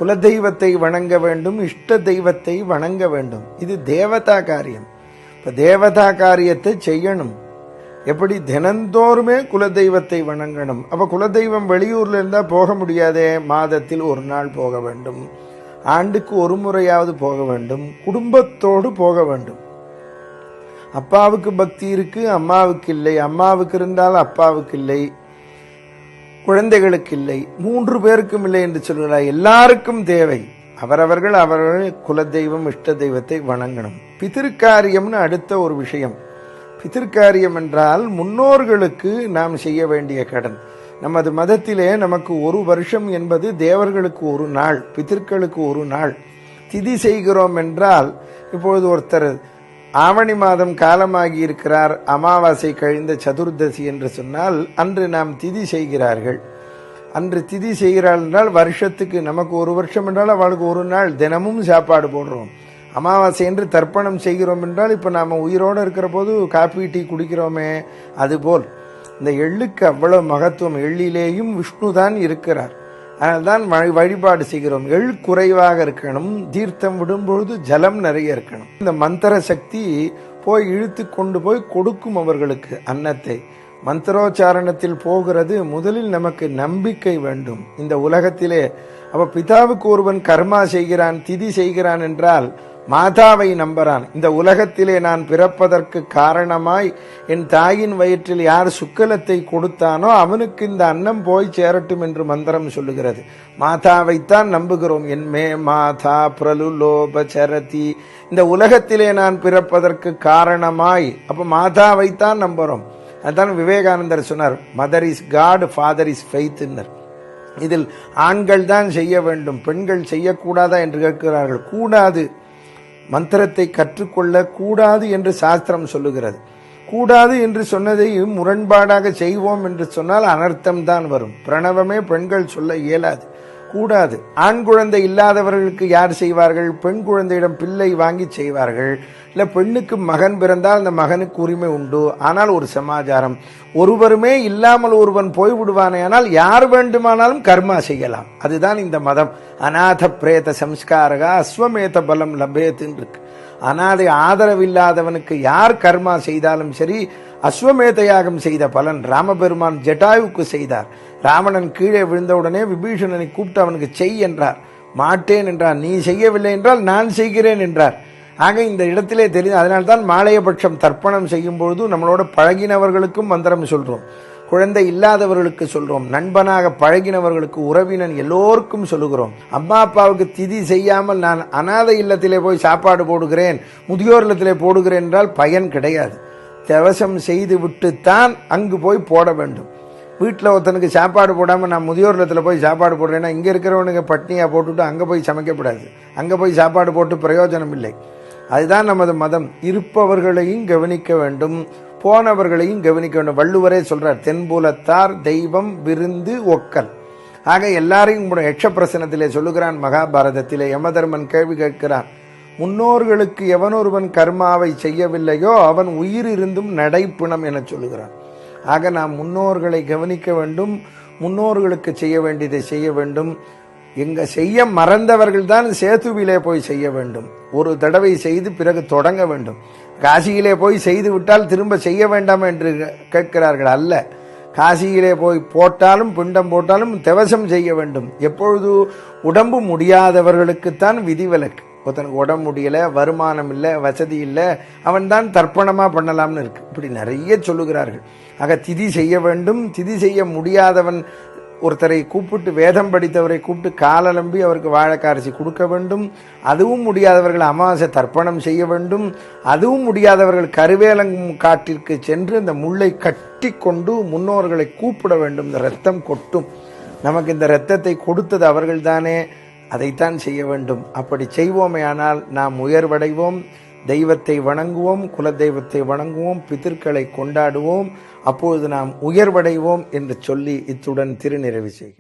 குலதெய்வத்தை வணங்க வேண்டும், இஷ்ட தெய்வத்தை வணங்க வேண்டும். இது தேவதா காரியம். இப்ப தேவதா காரியத்தை செய்யணும். எப்படி தினந்தோறுமே குலதெய்வத்தை வணங்கணும். அப்ப குலதெய்வம் வெளியூர்ல இருந்தா போக முடியாதே. மாதத்தில் ஒரு நாள் போக வேண்டும், ஆண்டுக்கு ஒரு முறையாவது போக வேண்டும், குடும்பத்தோடு போக வேண்டும். அப்பாவுக்கு பக்தி இருக்கு, அம்மாவுக்கு இல்லை. அம்மாவுக்கு இருந்தால் அப்பாவுக்கு இல்லை, குழந்தைகளுக்கு இல்லை, 3 பேருக்கும் இல்லை என்று சொல்கிறார். எல்லாருக்கும் தேவை. அவரவர்கள் குலதெய்வம் இஷ்ட தெய்வத்தை வணங்கணும். பிதிர்காரியம்னு அடுத்த ஒரு விஷயம். பிதிர்காரியம் என்றால் முன்னோர்களுக்கு நாம் செய்ய வேண்டிய கடன். நமது மதத்திலே நமக்கு ஒரு வருஷம் என்பது தேவர்களுக்கு ஒரு நாள், பிதர்களுக்கு ஒரு நாள். திதி செய்கிறோம் என்றால், இப்பொழுது ஒருத்தர் ஆவணி மாதம் காலமாகி இருக்கிறார், அமாவாசை கழிந்த சதுர்தசி என்று சொன்னால் அன்று நாம் திதி செய்கிறார்கள். அன்று திதி செய்கிறாள் என்றால் வருஷத்துக்கு நமக்கு ஒரு வருஷம் என்றால் அவளுக்கு ஒரு நாள். தினமும் சாப்பாடு போடுறோம். அமாவாசை என்று தர்ப்பணம் செய்கிறோம் என்றால் இப்போ நாம் உயிரோடு இருக்கிற போது காப்பி டீ குடிக்கிறோமே, அதுபோல் இந்த எள்ளுக்கு அவ்வளவு மகத்துவம். எள்ளிலேயும் விஷ்ணு தான் இருக்கிறார். அதனால்தான் வழிபாடு செய்கிறோம். எள் குறைவாக இருக்கணும், தீர்த்தம் விடும்பொழுது ஜலம் நிறைய இருக்கணும். இந்த மந்திர சக்தி போய் இழுத்து கொண்டு போய் கொடுக்கும் அவர்களுக்கு அன்னத்தை. மந்திரோச்சாரணத்தில் போகிறது. முதலில் நமக்கு நம்பிக்கை வேண்டும் இந்த உலகத்திலே. அப்ப பிதாவுக்கு ஒருவன் கர்மா செய்கிறான், திதி செய்கிறான் என்றால் மாதாவை நம்புறான். இந்த உலகத்திலே நான் பிறப்பதற்கு காரணமாய் என் தாயின் வயிற்றில் யார் சுக்கலத்தை கொடுத்தானோ அவனுக்கு இந்த அன்னம் போய் சேரட்டும் என்று மந்திரம் சொல்லுகிறது. மாதாவைத்தான் நம்புகிறோம். என் மே மாதா பிரலுலோபசரதி. இந்த உலகத்திலே நான் பிறப்பதற்கு காரணமாய், அப்ப மாதாவைத்தான் நம்புறோம். அதுதான் விவேகானந்தர் சொன்னார், mother is god, father is faith. இதில் ஆண்கள் தான் செய்ய வேண்டும், பெண்கள் செய்யக்கூடாதா என்று கேட்கிறார்கள். கூடாது. மந்திரத்தை கற்றுக்கொள்ள கூடாது என்று சாஸ்திரம் சொல்லுகிறது. கூடாது என்று சொன்னதை முரண்பாடாக செய்வோம் என்று சொன்னால் அனர்த்தம் தான் வரும். பிரணவமே பெண்கள் சொல்ல இயலாது. கூடாது. ஆண் குழந்தை இல்லாதவர்களுக்கு யார் செய்வார்கள்? பெண் குழந்தையிடம் பிள்ளை வாங்கி செய்வார்கள். இல்ல பெண்ணுக்கு மகன் பிறந்தால் அந்த மகனுக்கு உரிமை உண்டு. ஆனால் ஒரு சமாச்சாரம், ஒருவருமே இல்லாமல் ஒருவன் போய்விடுவானே, ஆனால் யார் வேண்டுமானாலும் கர்மா செய்யலாம். அதுதான் இந்த மதம். அநாத பிரேத சம்ஸ்காரகா அஸ்வமேத பலம் லபேத்துன்னு இருக்கு. அநாதை ஆதரவில்லாதவனுக்கு யார் கர்மா செய்தாலும் சரி, அஸ்வமேத யாகம் செய்த பலன் ராமபெருமான் ஜட்டாயுக்கு செய்தார். ராவணன் கீழே விழுந்தவுடனே விபீஷணனை கூப்பிட்டு அவனுக்கு செய் என்றார். மாட்டேன் என்றார். நீ செய்யவில்லை என்றால் நான் செய்கிறேன் என்றார். ஆக இந்த இடத்திலே தெரியும். அதனால்தான் மாலையபட்சம் தர்ப்பணம் செய்யும் பொழுது நம்மளோட பழகினவர்களுக்கும் மந்திரம் சொல்றோம், குழந்தை இல்லாதவர்களுக்கு சொல்றோம், நண்பனாக பழகினவர்களுக்கு, உறவினன் எல்லோருக்கும் சொல்லுகிறோம். அம்மா அப்பாவுக்கு திதி செய்யாமல் நான் அநாதை இல்லத்திலே போய் சாப்பாடு போடுகிறேன், முதியோர் இல்லத்திலே போடுகிறேன் என்றால் பயன் கிடையாது. தவசம் செய்து விட்டுத்தான் அங்கு போய் போட வேண்டும். வீட்டில் ஒருத்தனுக்கு சாப்பாடு போடாமல் நான் முதியோர் இல்லத்தில் போய் சாப்பாடு போடுறேன்னா இங்கே இருக்கிறவனுக்கு பட்னியாக போட்டுவிட்டு அங்கே போய் சமைக்கப்படாது. அங்கே போய் சாப்பாடு போட்டு பிரயோஜனம் இல்லை. அதுதான் நமது மதம். இருப்பவர்களையும் கவனிக்க வேண்டும், போனவர்களையும் கவனிக்க வேண்டும். வள்ளுவரே சொல்றார், தென்புலத்தார் தெய்வம் விருந்து ஒக்கல். ஆக எல்லாரையும் யட்ச பிரசனத்திலே சொல்லுகிறான். மகாபாரதத்திலே யமதர்மன் கேள்வி கேட்கிறான், முன்னோர்களுக்கு எவனொருவன் கர்மாவை செய்யவில்லையோ அவன் உயிர் இருந்தும் நடைப்பிணம் என சொல்லுகிறான். ஆக நாம் முன்னோர்களை கவனிக்க வேண்டும், முன்னோர்களுக்கு செய்ய வேண்டியதை செய்ய வேண்டும். எங்க செய்ய மறந்தவர்கள் தான் சேத்துவிலே போய் செய்ய வேண்டும். ஒரு தடவை செய்து பிறகு தொடங்க வேண்டும். காசியிலே போய் செய்து விட்டால் திரும்ப செய்ய வேண்டாம் என்று கேட்கிறார்கள். அல்ல, காசியிலே போய் போட்டாலும் பிண்டம் போட்டாலும் தவசம் செய்ய வேண்டும். எப்பொழுது உடம்பு முடியாதவர்களுக்குத்தான் விதிவிலக்கு. ஒருத்தனுக்கு உடம்பு முடியல, வருமானம் இல்லை, வசதி இல்லை, அவன் தான் தர்ப்பணமா பண்ணலாம்னு இருக்கு. இப்படி நிறைய சொல்லுகிறார்கள். ஆக திதி செய்ய வேண்டும். திதி செய்ய முடியாதவன் ஒருத்தரை கூப்பிட்டு, வேதம் படித்தவரை கூப்பிட்டு காலலம்பி அவருக்கு வாழைக்காரசி கொடுக்க வேண்டும். அதுவும் முடியாதவர்கள் அமாவாசை தர்ப்பணம் செய்ய வேண்டும். அதுவும் முடியாதவர்கள் கருவேலங்கும் காட்டிற்கு சென்று அந்த முள்ளை கட்டி கொண்டு முன்னோர்களை கூப்பிட வேண்டும். இந்த ரத்தம் கொட்டும். நமக்கு இந்த ரத்தத்தை கொடுத்தது அவர்கள் தானே, அதைத்தான் செய்ய வேண்டும். அப்படி செய்வோமே ஆனால் நாம் உயர்வடைவோம். தெய்வத்தை வணங்குவோம், குலதெய்வத்தை வணங்குவோம், பிதர்களை கொண்டாடுவோம். அப்பொழுது நாம் உயர்வடைவோம் என்று சொல்லி இத்துடன் திருநிறைவு செய்கிறோம்.